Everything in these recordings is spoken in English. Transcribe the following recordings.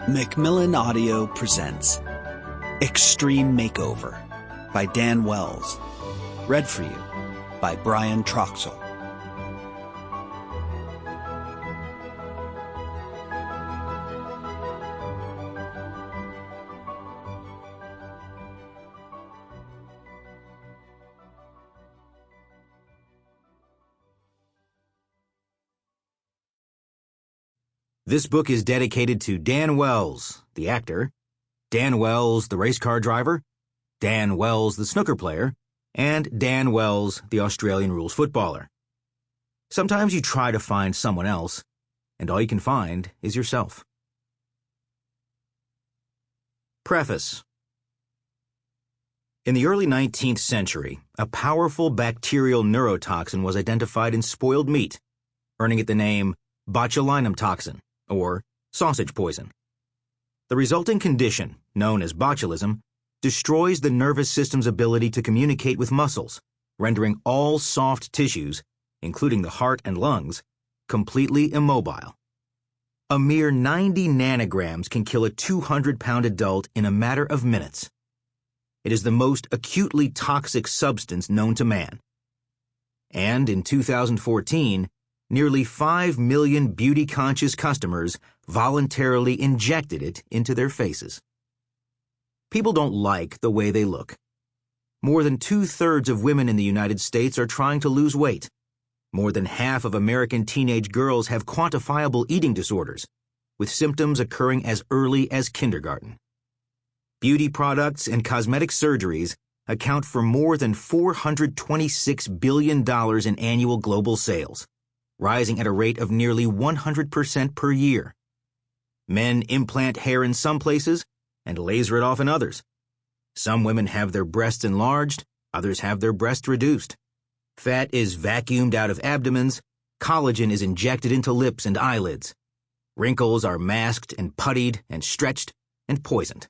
Macmillan Audio presents Extreme Makeover by Dan Wells. Read for you by Brian Troxell. This book is dedicated to Dan Wells, the actor, Dan Wells, the race car driver, Dan Wells, the snooker player, and Dan Wells, the Australian rules footballer. Sometimes you try to find someone else, and all you can find is yourself. Preface. In the early 19th century, a powerful bacterial neurotoxin was identified in spoiled meat, earning it the name botulinum toxin, or sausage poison. The resulting condition, known as botulism, destroys the nervous system's ability to communicate with muscles, rendering all soft tissues, including the heart and lungs, completely immobile. A mere 90 nanograms can kill a 200-pound adult in a matter of minutes. It is the most acutely toxic substance known to man. And in 2014, nearly 5 million beauty-conscious customers voluntarily injected it into their faces. People don't like the way they look. More than 2/3 of women in the United States are trying to lose weight. More than half of American teenage girls have quantifiable eating disorders, with symptoms occurring as early as kindergarten. Beauty products and cosmetic surgeries account for more than $426 billion in annual global sales, rising at a rate of nearly 100% per year. Men implant hair in some places and laser it off in others. Some women have their breasts enlarged, others have their breasts reduced. Fat is vacuumed out of abdomens, collagen is injected into lips and eyelids. Wrinkles are masked and puttied and stretched and poisoned.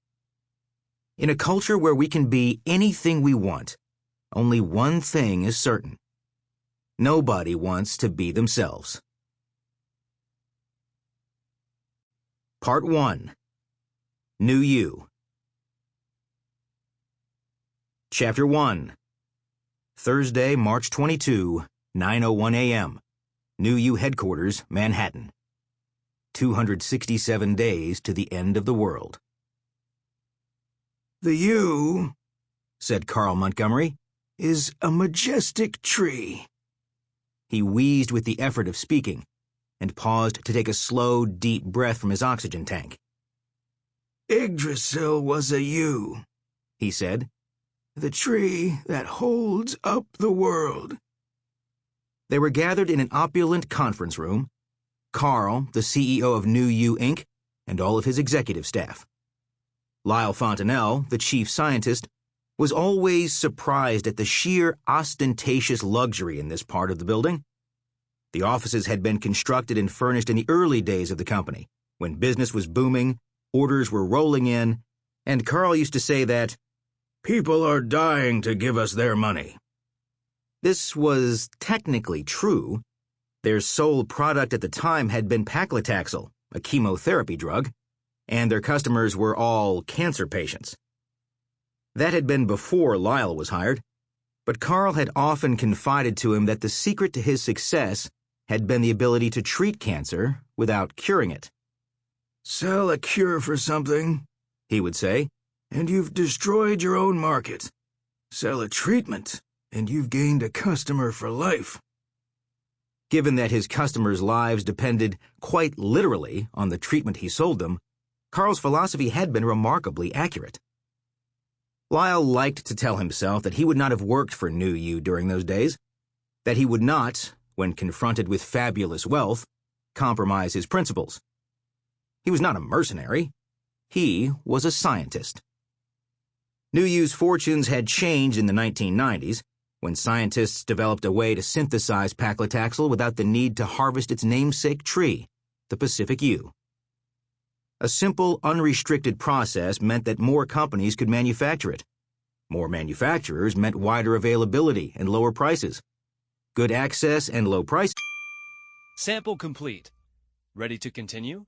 In a culture where we can be anything we want, only one thing is certain. Nobody wants to be themselves. Part 1. NewYew. Chapter 1. Thursday, March 22, 9:01 a.m. NewYew Headquarters, Manhattan. 267 days to the end of the world. "The yew," said Carl Montgomery, "is a majestic tree." He wheezed with the effort of speaking, and paused to take a slow, deep breath from his oxygen tank. "Yggdrasil was a yew," he said, "the tree that holds up the world." They were gathered in an opulent conference room, Carl, the CEO of NewYew, Inc., and all of his executive staff. Lyle Fontanelle, the chief scientist, was always surprised at the sheer ostentatious luxury in this part of the building. The offices had been constructed and furnished in the early days of the company, when business was booming, orders were rolling in, and Carl used to say that, "People are dying to give us their money." This was technically true. Their sole product at the time had been paclitaxel, a chemotherapy drug, and their customers were all cancer patients. That had been before Lyle was hired, but Carl had often confided to him that the secret to his success had been the ability to treat cancer without curing it. "Sell a cure for something," he would say, "and you've destroyed your own market. Sell a treatment, and you've gained a customer for life." Given that his customers' lives depended quite literally on the treatment he sold them, Carl's philosophy had been remarkably accurate. Lyle liked to tell himself that he would not have worked for NewYew during those days, that he would not, when confronted with fabulous wealth, compromise his principles. He was not a mercenary. He was a scientist. NewYew's fortunes had changed in the 1990s, when scientists developed a way to synthesize paclitaxel without the need to harvest its namesake tree, the Pacific yew. A simple, unrestricted process meant that more companies could manufacture it. More manufacturers meant wider availability and lower prices. Good access and low price. Sample complete. Ready to continue?